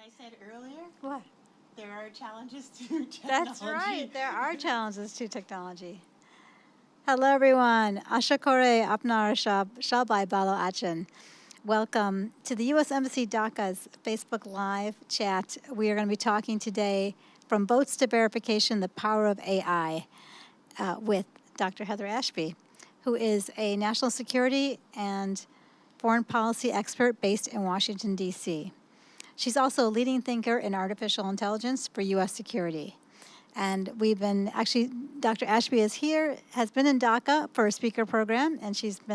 I said earlier? What? There are challenges to technology. That's right. There are challenges to technology. Hello, everyone. Asha Kore Apnar Shabai Balo Achin. Welcome to the U.S. Embassy Dhaka's Facebook Live chat. We are going to be talking today from Votes to Verification, the Power of AI with Dr. Heather Ashby, who is a national security and foreign policy expert based in Washington, D.C. She's also a leading thinker in artificial intelligence for U.S. security. And we've been, actually, Dr. Ashby is here, has been in Dhaka for a speaker program, and we've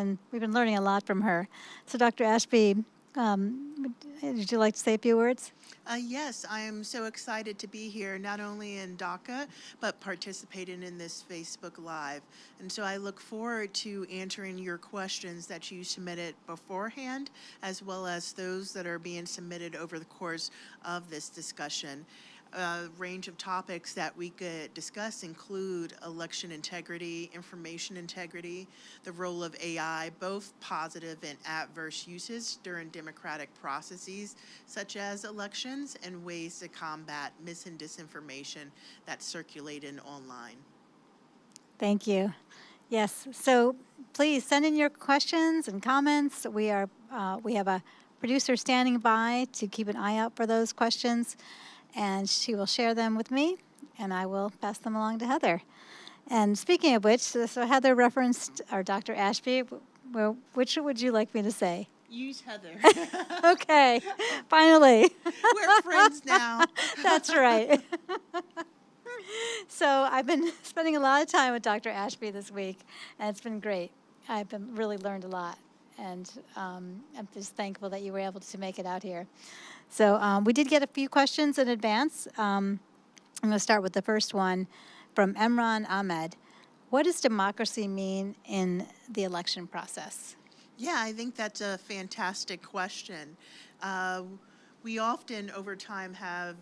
been learning a lot from her. So Dr. Ashby, would you like to say a few words? Yes, I am so excited to be here, not only in Dhaka, but participating in this Facebook Live. And so I look forward to answering your questions that you submitted beforehand, as well as those that are being submitted over the course of this discussion. A range of topics that we could discuss include election integrity, information integrity, the role of AI, both positive and adverse uses during democratic processes such as elections, and ways to combat mis and disinformation that's circulating online. Thank you. Yes, so please send in your questions and comments. We have a producer standing by to keep an eye out for those questions, and she will share them with me, and I will pass them along to Heather. And speaking of which, so Heather referenced our Dr. Ashby. Which would you like me to say? Use Heather. Okay, finally. We're friends now. That's right. So I've been spending a lot of time with Dr. Ashby this week, and it's been great. I've been really learned a lot, and I'm just thankful that you were able to make it out here. So we did get a few questions in advance. I'm going to start with the first one from Emran Ahmed. What does democracy mean in the election process? Yeah, I think that's a fantastic question. We often, over time, have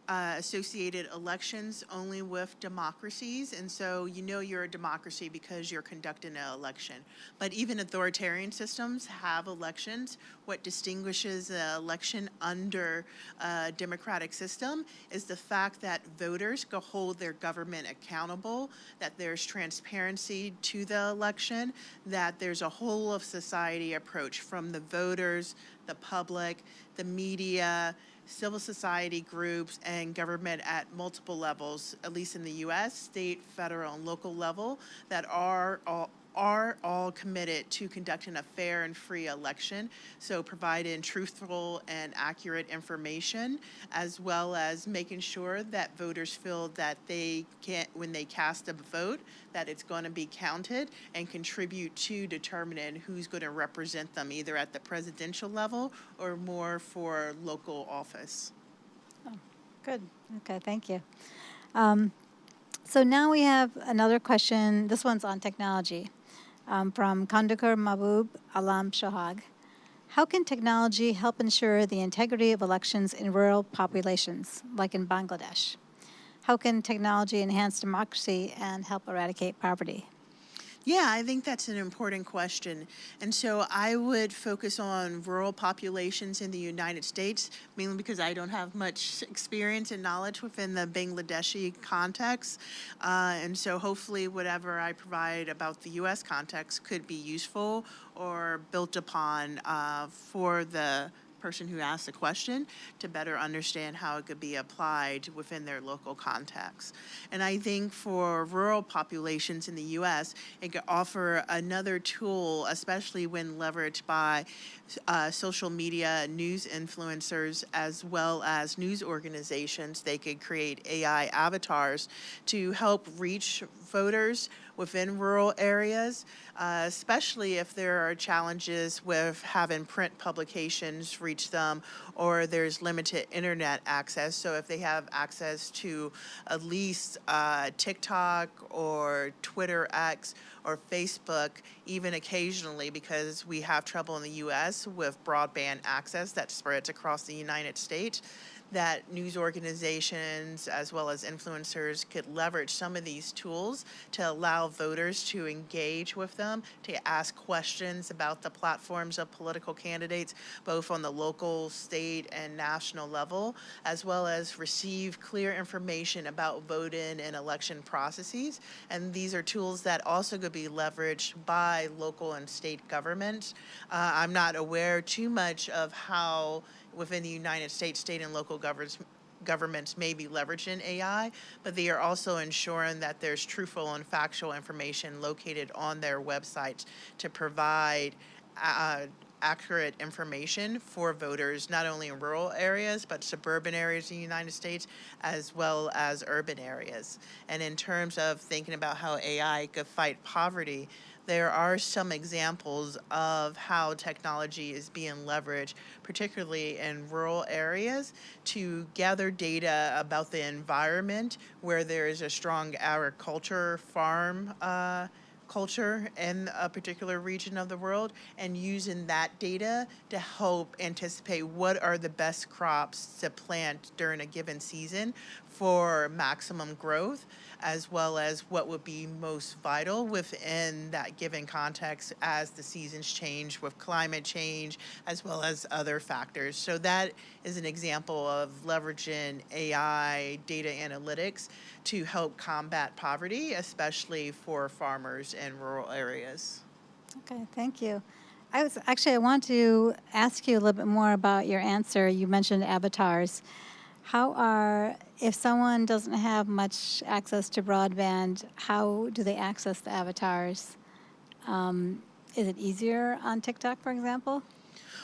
associated elections only with democracies, and so you know you're a democracy because you're conducting an election. But even authoritarian systems have elections. What distinguishes an election under a democratic system is the fact that voters go hold their government accountable, that there's transparency to the election, that there's a whole of society approach from the voters, the public, the media, civil society groups, and government at multiple levels, at least in the U.S., state, federal, and local level, that are all committed to conducting a fair and free election, so providing truthful and accurate information, as well as making sure that voters feel that they can, when they cast a vote, that it's going to be counted and contribute to determining who's going to represent them, either at the presidential level or more for local office. Oh, good. Okay, thank you. So now we have another question. This one's on technology. From Kandukar Mahbub Alam Shohag. How can technology help ensure the integrity of elections in rural populations, like in Bangladesh? How can technology enhance democracy and help eradicate poverty? Yeah, I think that's an important question. And so I would focus on rural populations in the United States, mainly because I don't have much experience and knowledge within the Bangladeshi context. And so hopefully whatever I provide about the U.S. context could be useful or built upon for the person who asked the question to better understand how it could be applied within their local context. And I think for rural populations in the U.S., it could offer another tool, especially when leveraged by social media news influencers as well as news organizations. They could create AI avatars to help reach voters within rural areas, especially if there are challenges with having print publications reach them or there's limited internet access. So if they have access to at least TikTok or Twitter X or Facebook, even occasionally, because we have trouble in the U.S. with broadband access that spreads across the United States, that news organizations as well as influencers could leverage some of these tools to allow voters to engage with them, to ask questions about the platforms of political candidates, both on the local, state, and national level, as well as receive clear information about voting and election processes. And these are tools that also could be leveraged by local and state governments. I'm not aware too much of how within the United States, state and local governments may be leveraging AI, but they are also ensuring that there's truthful and factual information located on their websites to provide accurate information for voters, not only in rural areas, but suburban areas in the United States, as well as urban areas. And in terms of thinking about how AI could fight poverty, there are some examples of how technology is being leveraged, particularly in rural areas, to gather data about the environment where there is a strong agriculture farm culture in a particular region of the world, and using that data to help anticipate what are the best crops to plant during a given season for maximum growth, as well as what would be most vital within that given context as the seasons change with climate change, as well as other factors. So that is an example of leveraging AI data analytics to help combat poverty, especially for farmers in rural areas. Okay, thank you. I want to ask you a little bit more about your answer. You mentioned avatars. If someone doesn't have much access to broadband, how do they access the avatars? Is it easier on TikTok, for example?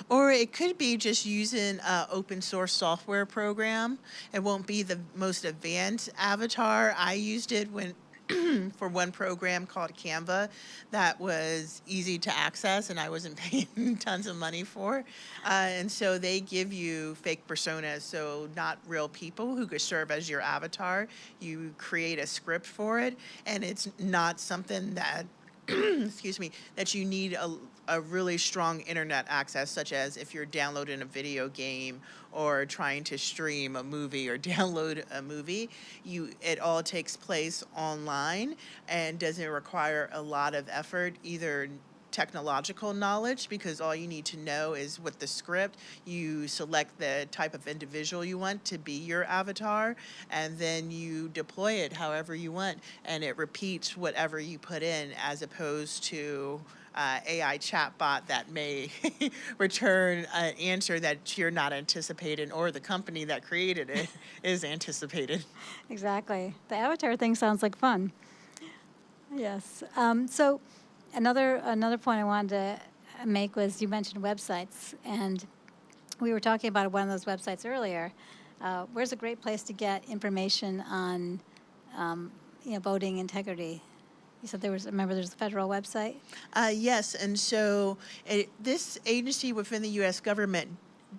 Or it could be just using an open source software program. It won't be the most advanced avatar. I used it when for one program called Canva that was easy to access and I wasn't paying tons of money for. And so they give you fake personas, so not real people who could serve as your avatar. You create a script for it, and it's not something that excuse me, that you need a really strong internet access, such as if you're downloading a video game or trying to stream a movie or download a movie. It all takes place online and doesn't require a lot of effort, either technological knowledge, because all you need to know is with the script, you select the type of individual you want to be your avatar, and then you deploy it however you want, and it repeats whatever you put in, as opposed to AI chatbot that may return an answer that you're not anticipating, or the company that created it is anticipated. Exactly. The avatar thing sounds like fun. Yes. So another point I wanted to make was you mentioned websites, and we were talking about one of those websites earlier. Where's a great place to get information on, voting integrity? You said there's a federal website? Yes, and so this agency within the U.S. government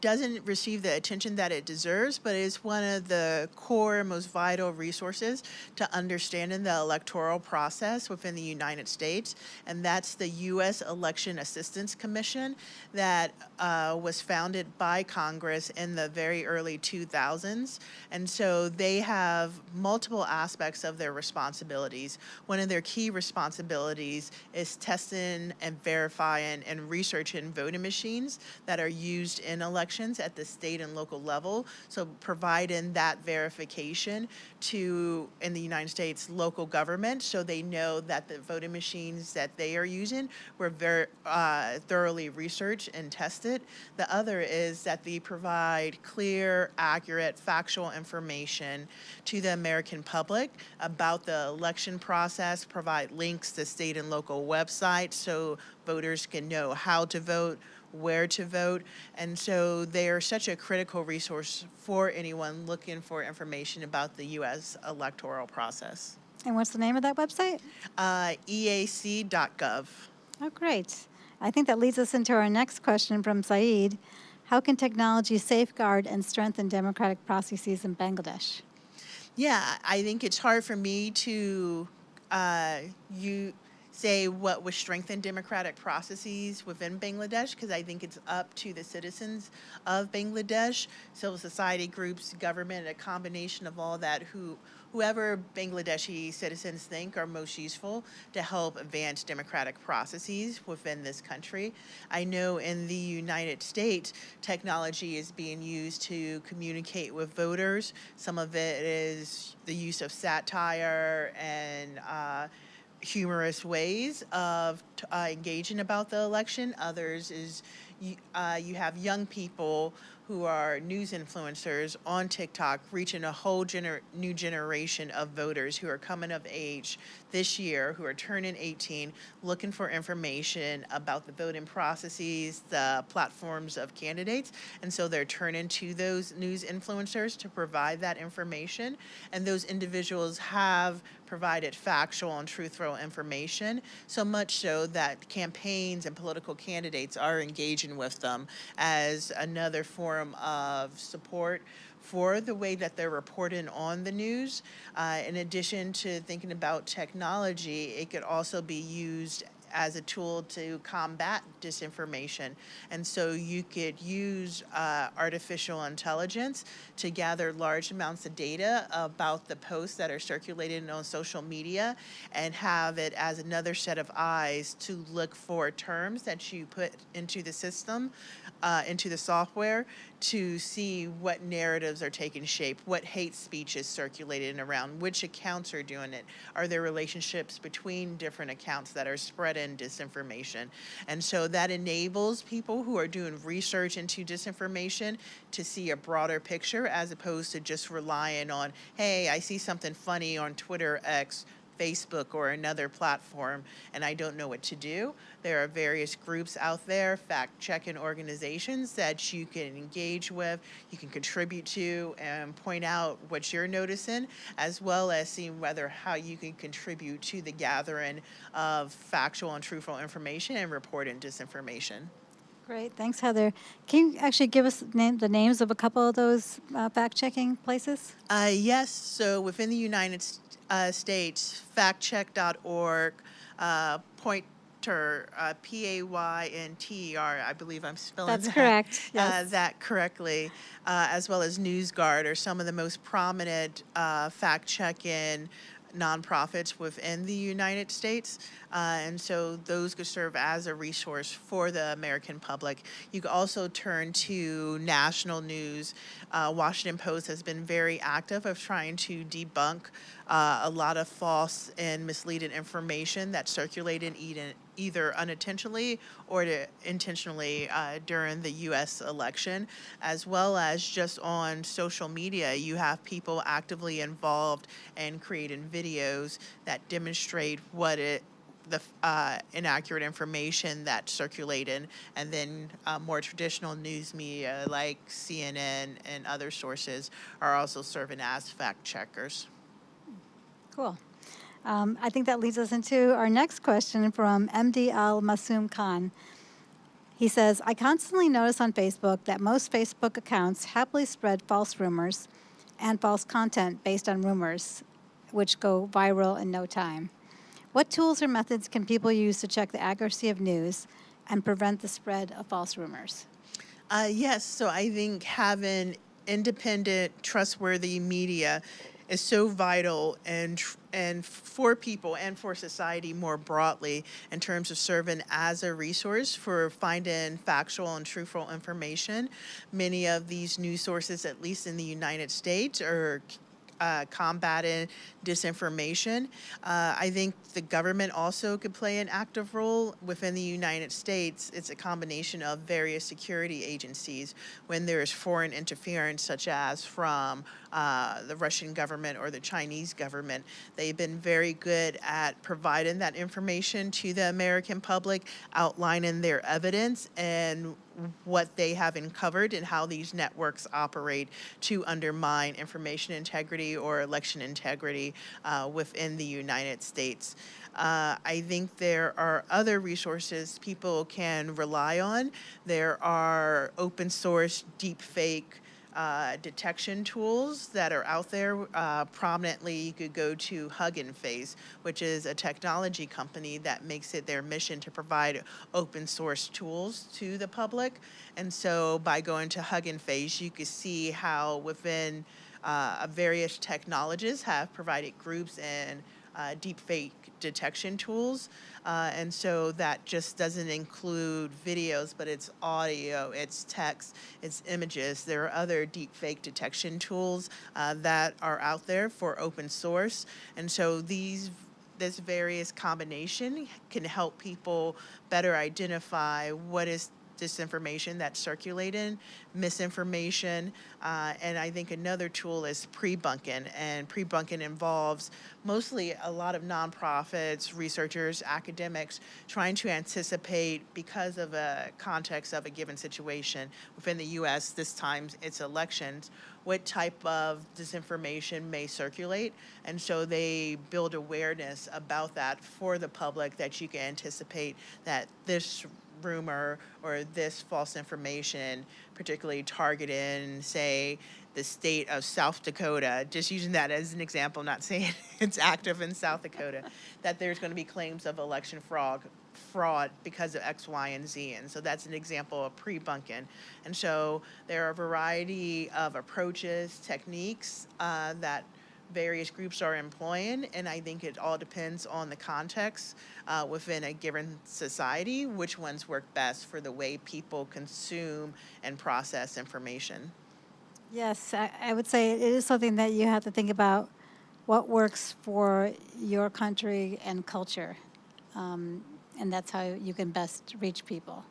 doesn't receive the attention that it deserves, but is one of the core, most vital resources to understanding the electoral process within the United States, and that's the U.S. Election Assistance Commission that was founded by Congress in the very early 2000s, and so they have multiple aspects of their responsibilities. One of their key responsibilities is testing and verifying and researching voting machines that are used in elections at the state and local level. So providing that verification in the United States, local government, so they know that the voting machines that they are using were very thoroughly researched and tested. The other is that they provide clear, accurate, factual information to the American public about the election process, provide links to state and local websites so voters can know how to vote, where to vote, and so they are such a critical resource for anyone looking for information about the U.S. electoral process. And what's the name of that website? EAC.gov. Oh, great. I think that leads us into our next question from Saeed. How can technology safeguard and strengthen democratic processes in Bangladesh? Yeah, I think it's hard for me to say what would strengthen democratic processes within Bangladesh, because I think it's up to the citizens of Bangladesh, civil society groups, government, a combination of all that, whoever Bangladeshi citizens think are most useful to help advance democratic processes within this country. I know in the United States, technology is being used to communicate with voters. Some of it is the use of satire and humorous ways of engaging about the election. Others is you have young people who are news influencers on TikTok reaching a whole new generation of voters who are coming of age this year, who are turning 18, looking for information about the voting processes, the platforms of candidates. And so they're turning to those news influencers to provide that information. And those individuals have provided factual and truthful information, so much so that campaigns and political candidates are engaging with them as another form of support for the way that they're reporting on the news. In addition to thinking about technology, it could also be used as a tool to combat disinformation. And so you could use artificial intelligence to gather large amounts of data about the posts that are circulated on social media and have it as another set of eyes to look for terms that you put into the system, into the software, to see what narratives are taking shape, what hate speech is circulating around, which accounts are doing it. Are there relationships between different accounts that are spreading disinformation? And so that enables people who are doing research into disinformation to see a broader picture as opposed to just relying on, hey, I see something funny on Twitter, X, Facebook, or another platform, and I don't know what to do. There are various groups out there, fact-checking organizations that you can engage with, you can contribute to, and point out what you're noticing, as well as seeing how you can contribute to the gathering of factual and truthful information and reporting disinformation. Great. Thanks, Heather. Can you actually give us the names of a couple of those fact-checking places? Yes. So within the United States, factcheck.org, Pointer, Payntr, I believe I'm spelling That's correct. Yes. that correctly, as well as NewsGuard are some of the most prominent fact-checking nonprofits within the United States. And so those could serve as a resource for the American public. You could also turn to national news. Washington Post has been very active of trying to debunk a lot of false and misleading information that's circulated either unintentionally or intentionally during the U.S. election, as well as just on social media. You have people actively involved in creating videos that demonstrate the inaccurate information that's circulated, and then more traditional news media like CNN and other sources are also serving as fact checkers. Cool. I think that leads us into our next question from MD Al Masoom Khan. He says, I constantly notice on Facebook that most Facebook accounts happily spread false rumors and false content based on rumors, which go viral in no time. What tools or methods can people use to check the accuracy of news and prevent the spread of false rumors? Yes, so I think having independent, trustworthy media is so vital and for people and for society more broadly in terms of serving as a resource for finding factual and truthful information. Many of these news sources, at least in the United States, are combating disinformation. I think the government also could play an active role within the United States. It's a combination of various security agencies when there is foreign interference, such as from the Russian government or the Chinese government. They've been very good at providing that information to the American public, outlining their evidence and what they have uncovered and how these networks operate to undermine information integrity or election integrity within the United States. I think there are other resources people can rely on. There are open source deep fake detection tools that are out there. Prominently, you could go to Huggin Face, which is a technology company that makes it their mission to provide open source tools to the public. And so by going to Huggin Face, you can see how within various technologists have provided groups and deepfake detection tools. And so that just doesn't include videos, but it's audio, it's text, it's images. There are other deepfake detection tools that are out there for open source. And so this various combination can help people better identify what is disinformation that's circulating, misinformation, and I think another tool is Prebanpunking, and Prebanpunking involves mostly a lot of nonprofits, researchers, academics trying to anticipate, because of a context of a given situation within the U.S., this time it's elections, what type of disinformation may circulate, and so they build awareness about that for the public, that you can anticipate that this rumor or this false information, particularly targeting, say, the state of South Dakota, just using that as an example, not saying it's active in South Dakota, that there's going to be claims of election fraud because of X, Y, and Z. And so that's an example of Prebanpunking. And so there are a variety of approaches, techniques that various groups are employing, and I think it all depends on the context within a given society, which ones work best for the way people consume and process information. Yes, I would say it is something that you have to think about what works for your country and culture. And that's how you can best reach people.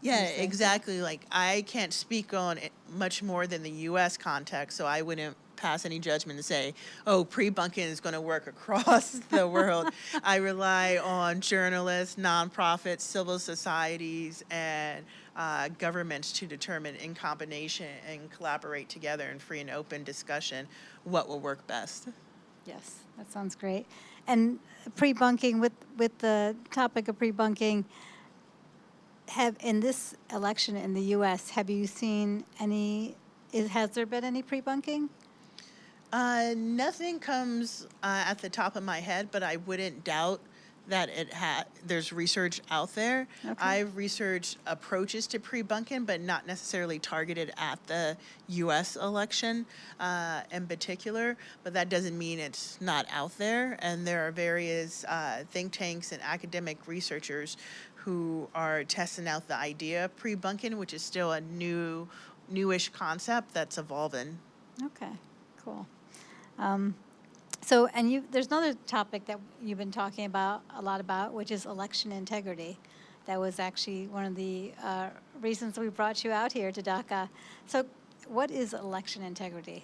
Yeah, exactly. Like, I can't speak on it much more than the U.S. context, so I wouldn't pass any judgment to say, oh, Prebanpunking is going to work across the world. I rely on journalists, nonprofits, civil societies, and governments to determine in combination and collaborate together in free and open discussion what will work best. Yes, that sounds great. And Prebanpunking, with the topic of Prebanpunking, in this election in the U.S., have you seen has there been any Prebanpunking? Nothing comes at the top of my head, but I wouldn't doubt that there's research out there. Okay. I've researched approaches to Prebanpunking, but not necessarily targeted at the U.S. election in particular, but that doesn't mean it's not out there. And there are various think tanks and academic researchers who are testing out the idea of Prebanpunking, which is still a newish concept that's evolving. Okay, cool. There's another topic that you've been talking about a lot about, which is election integrity. That was actually one of the reasons we brought you out here to Dhaka. So, what is election integrity?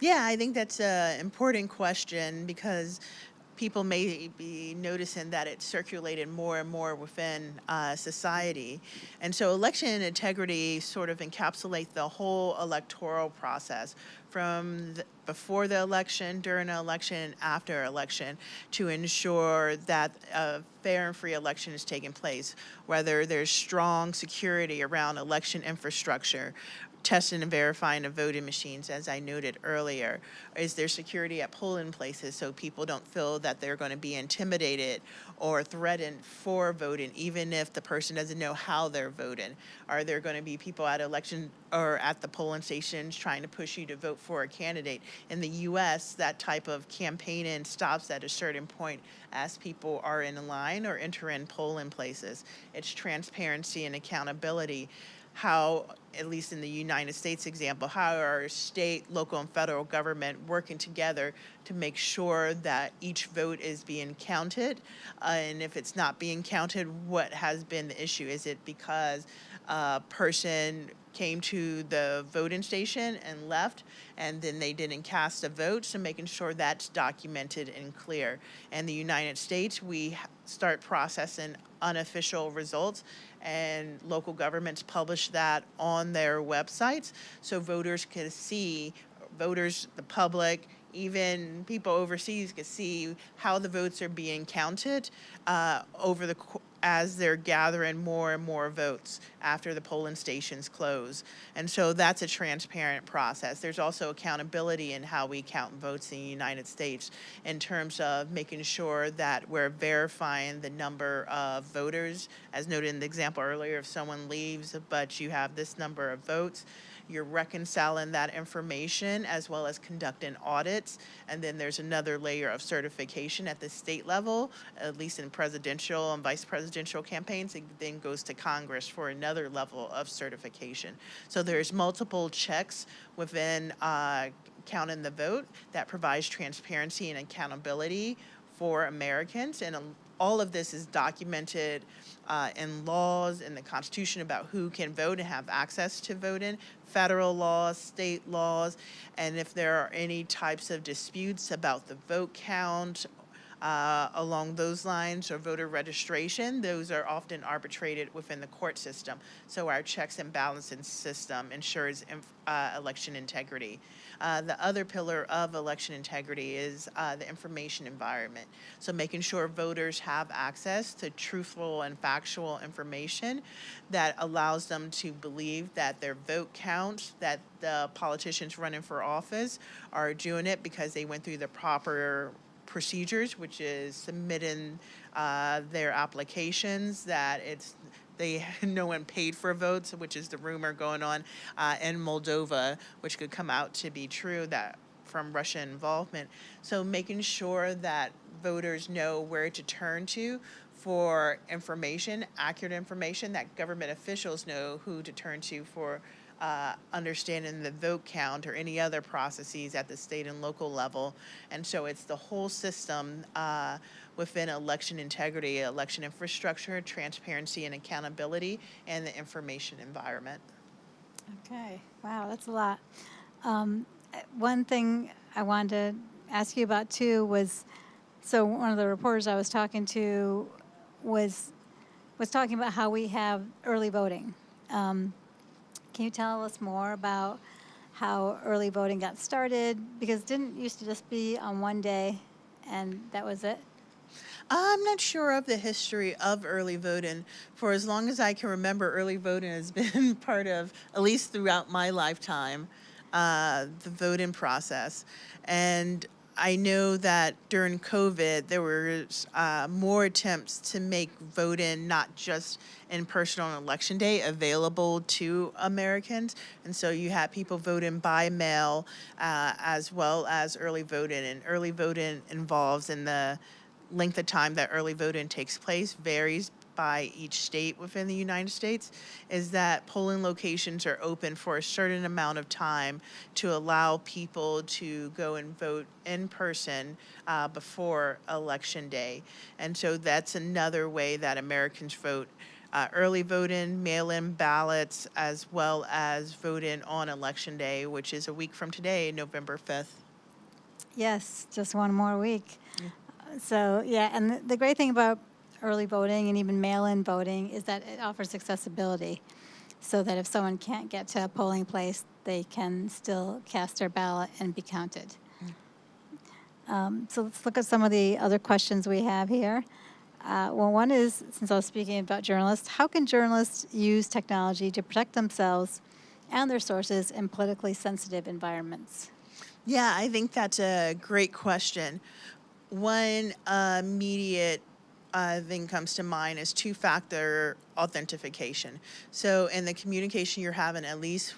Yeah, I think that's an important question because people may be noticing that it's circulated more and more within society. And so election integrity sort of encapsulates the whole electoral process from before the election, during the election, and after election to ensure that a fair and free election is taking place, whether there's strong security around election infrastructure, testing and verifying the voting machines, as I noted earlier. Is there security at polling places so people don't feel that they're going to be intimidated or threatened for voting, even if the person doesn't know how they're voting? Are there going to be people at election or at the polling stations trying to push you to vote for a candidate? In the U.S., that type of campaigning stops at a certain point as people are in line or enter in polling places. It's transparency and accountability. How, at least in the United States example, how are state, local, and federal government working together to make sure that each vote is being counted? And if it's not being counted, what has been the issue? Is it because a person came to the voting station and left, and then they didn't cast a vote? So making sure that's documented and clear. In the United States, we start processing unofficial results, and local governments publish that on their websites so voters can see, the public, even people overseas can see how the votes are being counted over the as they're gathering more and more votes after the polling stations close. And so that's a transparent process. There's also accountability in how we count votes in the United States in terms of making sure that we're verifying the number of voters. As noted in the example earlier, if someone leaves but you have this number of votes, you're reconciling that information as well as conducting audits. And then there's another layer of certification at the state level, at least in presidential and vice presidential campaigns. It then goes to Congress for another level of certification. So there's multiple checks within counting the vote that provides transparency and accountability for Americans. And all of this is documented in laws, in the Constitution about who can vote and have access to voting, federal laws, state laws, and if there are any types of disputes about the vote count along those lines or voter registration, those are often arbitrated within the court system. So our checks and balances system ensures election integrity. The other pillar of election integrity is the information environment. So making sure voters have access to truthful and factual information that allows them to believe that their vote counts, that the politicians running for office are doing it because they went through the proper procedures, which is submitting their applications, that no one paid for votes, which is the rumor going on in Moldova, which could come out to be true, that from Russian involvement. So making sure that voters know where to turn to for information, accurate information, that government officials know who to turn to for understanding the vote count or any other processes at the state and local level. And so it's the whole system within election integrity, election infrastructure, transparency and accountability, and the information environment. Okay, wow, that's a lot. One thing I wanted to ask you about too was, so one of the reporters I was talking to was talking about how we have early voting. Can you tell us more about how early voting got started? Because it didn't used to just be on one day and that was it. I'm not sure of the history of early voting. For as long as I can remember, early voting has been part of, at least throughout my lifetime, the voting process. And I know that during COVID, there was more attempts to make voting not just in person on election day available to Americans. And so you had people voting by mail as well as early voting. And early voting involves, in the length of time that early voting takes place varies by each state within the United States, is that polling locations are open for a certain amount of time to allow people to go and vote in person before Election Day. And so that's another way that Americans vote. Early voting, mail-in ballots, as well as voting on Election Day, which is a week from today, November 5th. Yes, just one more week. Yeah. So, yeah, and the great thing about early voting and even mail-in voting is that it offers accessibility, so that if someone can't get to a polling place, they can still cast their ballot and be counted. So let's look at some of the other questions we have here. Well, one is, since I was speaking about journalists, how can journalists use technology to protect themselves and their sources in politically sensitive environments? Yeah, I think that's a great question. One immediate thing comes to mind is two-factor authentication. So in the communication you're having, at least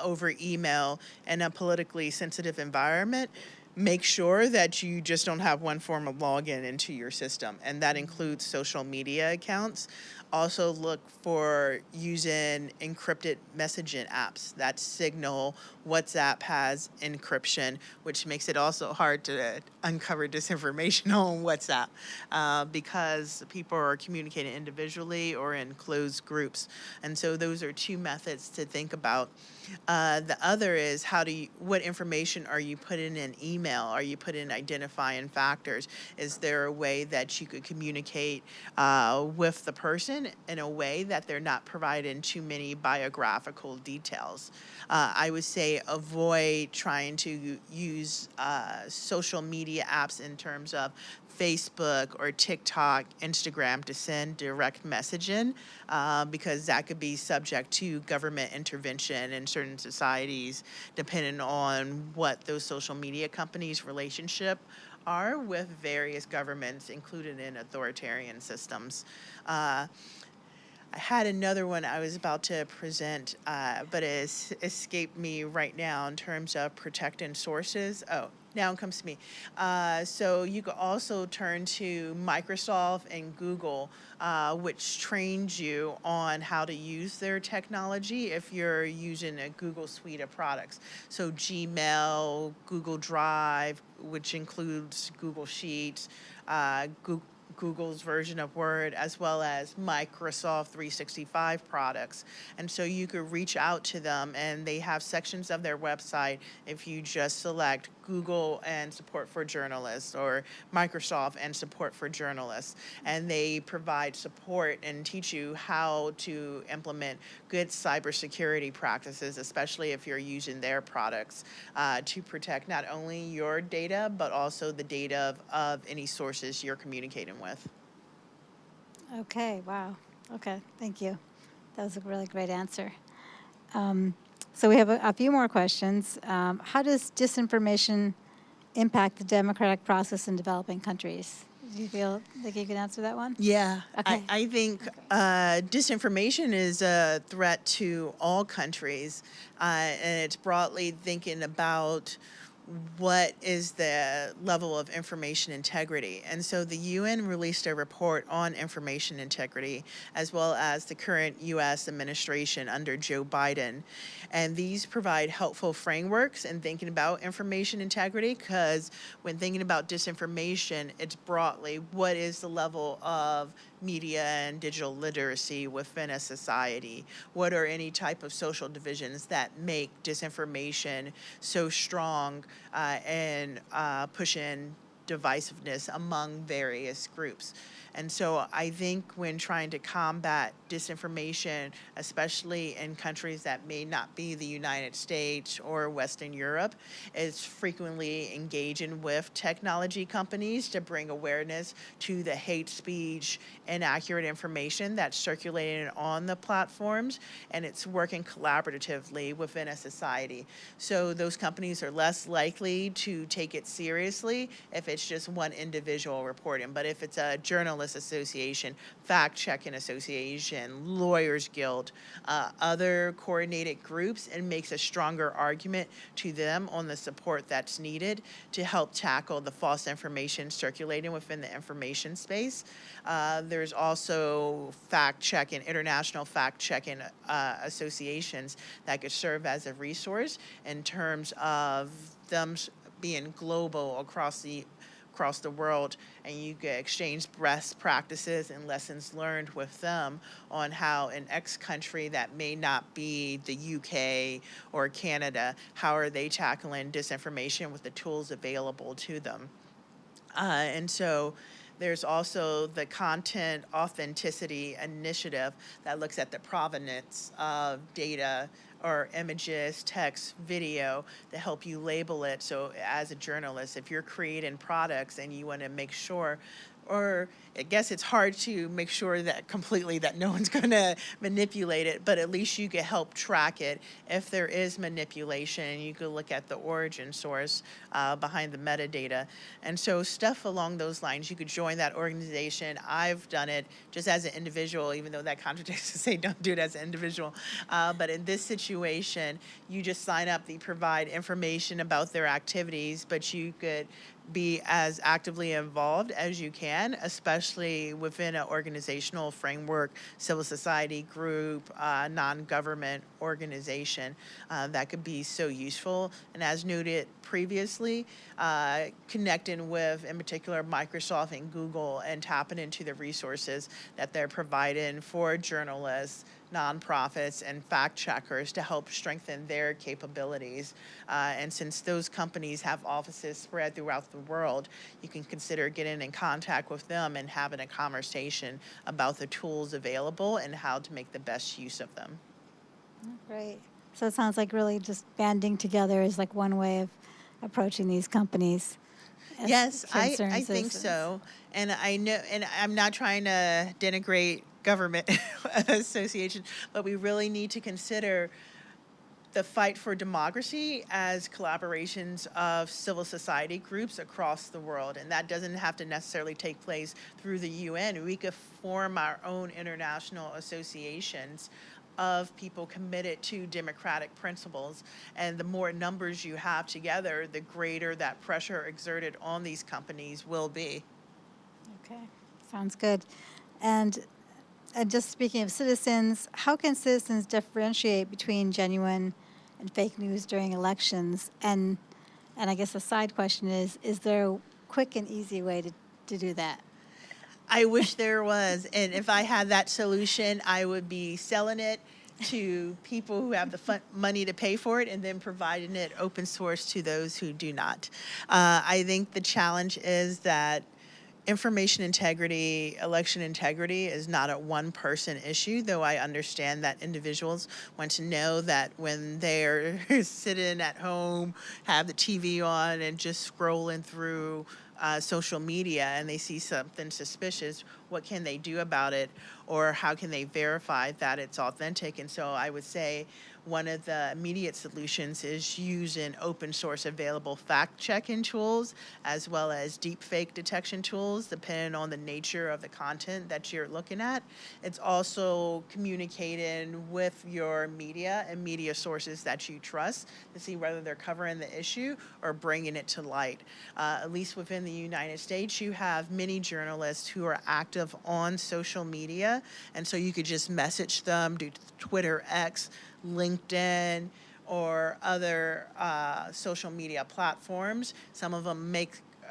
over email in a politically sensitive environment, make sure that you just don't have one form of login into your system, and that includes social media accounts. Also look for using encrypted messaging apps. That Signal, WhatsApp has encryption, which makes it also hard to uncover disinformation on WhatsApp because people are communicating individually or in closed groups. And so those are two methods to think about. The other is what information are you putting in email? Are you putting identifying factors? Is there a way that you could communicate with the person information in a way that they're not providing too many biographical details. I would say avoid trying to use social media apps in terms of Facebook or TikTok, Instagram to send direct messaging, because that could be subject to government intervention in certain societies, depending on what those social media companies' relationship are with various governments, included in authoritarian systems. I had another one I was about to present, but it's escaped me right now in terms of protecting sources. Oh, now it comes to me. So you could also turn to Microsoft and Google, which trains you on how to use their technology if you're using a Google suite of products. So Gmail, Google Drive, which includes Google Sheets, Google's version of Word, as well as Microsoft 365 products. And so you could reach out to them, and they have sections of their website if you just select Google and support for journalists, or Microsoft and support for journalists. And they provide support and teach you how to implement good cybersecurity practices, especially if you're using their products, to protect not only your data, but also the data of any sources you're communicating with. Okay, wow. Okay, thank you. That was a really great answer. So we have a few more questions. How does disinformation impact the democratic process in developing countries? Do you feel like you can answer that one? Yeah, Okay. I think disinformation is a threat to all countries, and it's broadly thinking about what is the level of information integrity. And so the UN released a report on information integrity, as well as the current US administration under Joe Biden. And these provide helpful frameworks in thinking about information integrity, because when thinking about disinformation, it's broadly what is the level of media and digital literacy within a society? What are any type of social divisions that make disinformation so strong, and pushing divisiveness among various groups? And so I think when trying to combat disinformation, especially in countries that may not be the United States or Western Europe, is frequently engaging with technology companies to bring awareness to the hate speech, inaccurate information that's circulating on the platforms, and it's working collaboratively within a society. So those companies are less likely to take it seriously if it's just one individual reporting. But if it's a journalist association, fact-checking association, lawyers guild, other coordinated groups, it makes a stronger argument to them on the support that's needed to help tackle the false information circulating within the information space. There's also fact-checking, international fact-checking associations that could serve as a resource in terms of them being global across the world, and you can exchange best practices and lessons learned with them on how in X country that may not be the UK or Canada, how are they tackling disinformation with the tools available to them. And so there's also the Content Authenticity Initiative that looks at the provenance of data or images, text, video to help you label it. So as a journalist, if you're creating products and you want to make sure, or I guess it's hard to make sure that completely that no one's going to manipulate it, but at least you can help track it. If there is manipulation, you could look at the origin source behind the metadata. And so stuff along those lines, you could join that organization. I've done it just as an individual, even though that contradicts to say don't do it as an individual. But in this situation, you just sign up, they provide information about their activities, but you could be as actively involved as you can, especially within an organizational framework, civil society group, non-government organization. That could be so useful. And as noted previously, connecting with, in particular, Microsoft and Google and tapping into the resources that they're providing for journalists nonprofits and fact checkers to help strengthen their capabilities. And since those companies have offices spread throughout the world, you can consider getting in contact with them and having a conversation about the tools available and how to make the best use of them. Great. So it sounds like really just banding together is like one way of approaching these companies. Yes, I concerned think citizens. so. And I know, and I'm not trying to denigrate government associations, but we really need to consider the fight for democracy as collaborations of civil society groups across the world. And that doesn't have to necessarily take place through the UN. We could form our own international associations of people committed to democratic principles. And the more numbers you have together, the greater that pressure exerted on these companies will be. Okay, sounds good. And just speaking of citizens, how can citizens differentiate between genuine and fake news during elections? And I guess a side question is there a quick and easy way to do that? I wish there was. And if I had that solution, I would be selling it to people who have the money to pay for it and then providing it open source to those who do not. I think the challenge is that information integrity, election integrity is not a one-person issue, though I understand that individuals want to know that when they're sitting at home, have the TV on, and just scrolling through social media and they see something suspicious, what can they do about it, or how can they verify that it's authentic? And so I would say one of the immediate solutions is using open source available fact-checking tools as well as deep fake detection tools, depending on the nature of the content that you're looking at. It's also communicating with your media and media sources that you trust to see whether they're covering the issue or bringing it to light. At least within the United States, you have many journalists who are active on social media, and so you could just message them, do Twitter, X, LinkedIn, or other social media platforms. Some of them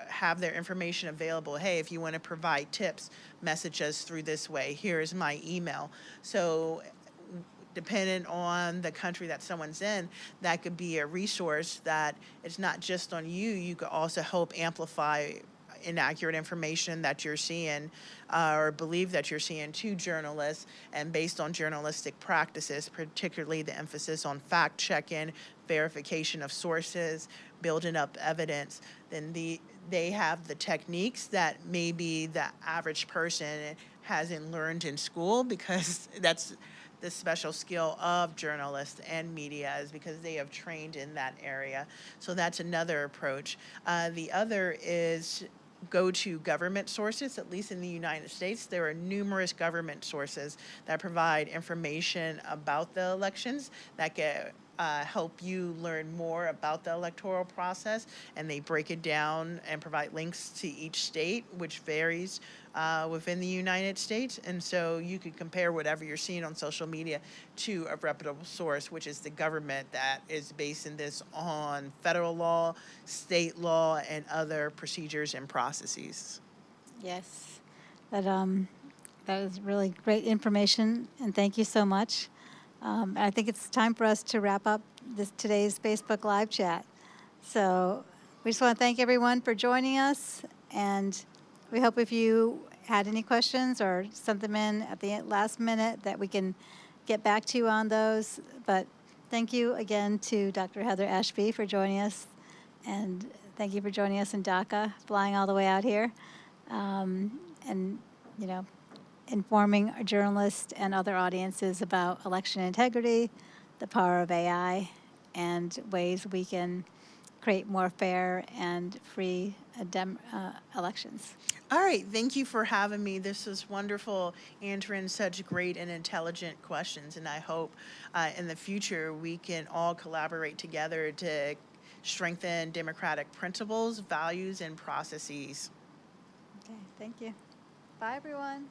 have their information available. Hey, if you want to provide tips, message us through this way. Here's my email. So depending on the country that someone's in, that could be a resource that it's not just on you. You could also help amplify inaccurate information that you're seeing or believe that you're seeing to journalists, and based on journalistic practices, particularly the emphasis on fact checking, verification of sources, building up evidence, then they have the techniques that maybe the average person hasn't learned in school, because that's the special skill of journalists and media, is because they have trained in that area. So that's another approach. The other is go to government sources. At least in the United States, there are numerous government sources that provide information about the elections that can help you learn more about the electoral process, and they break it down and provide links to each state, which varies within the United States. And so you could compare whatever you're seeing on social media to a reputable source, which is the government that is basing this on federal law, state law, and other procedures and processes. Yes, that is really great information, and thank you so much. I think it's time for us to wrap up today's Facebook Live chat. So we just want to thank everyone for joining us, and we hope if you had any questions or sent them in at the last minute that we can get back to you on those. But thank you again to Dr. Heather Ashby for joining us, and thank you for joining us in Dhaka, flying all the way out here, and, you know, informing our journalists and other audiences about election integrity, the power of AI, and ways we can create more fair and free elections. All right, thank you for having me. This was wonderful, answering such great and intelligent questions, and I hope in the future we can all collaborate together to strengthen democratic principles, values, and processes. Okay, thank you. Bye, everyone.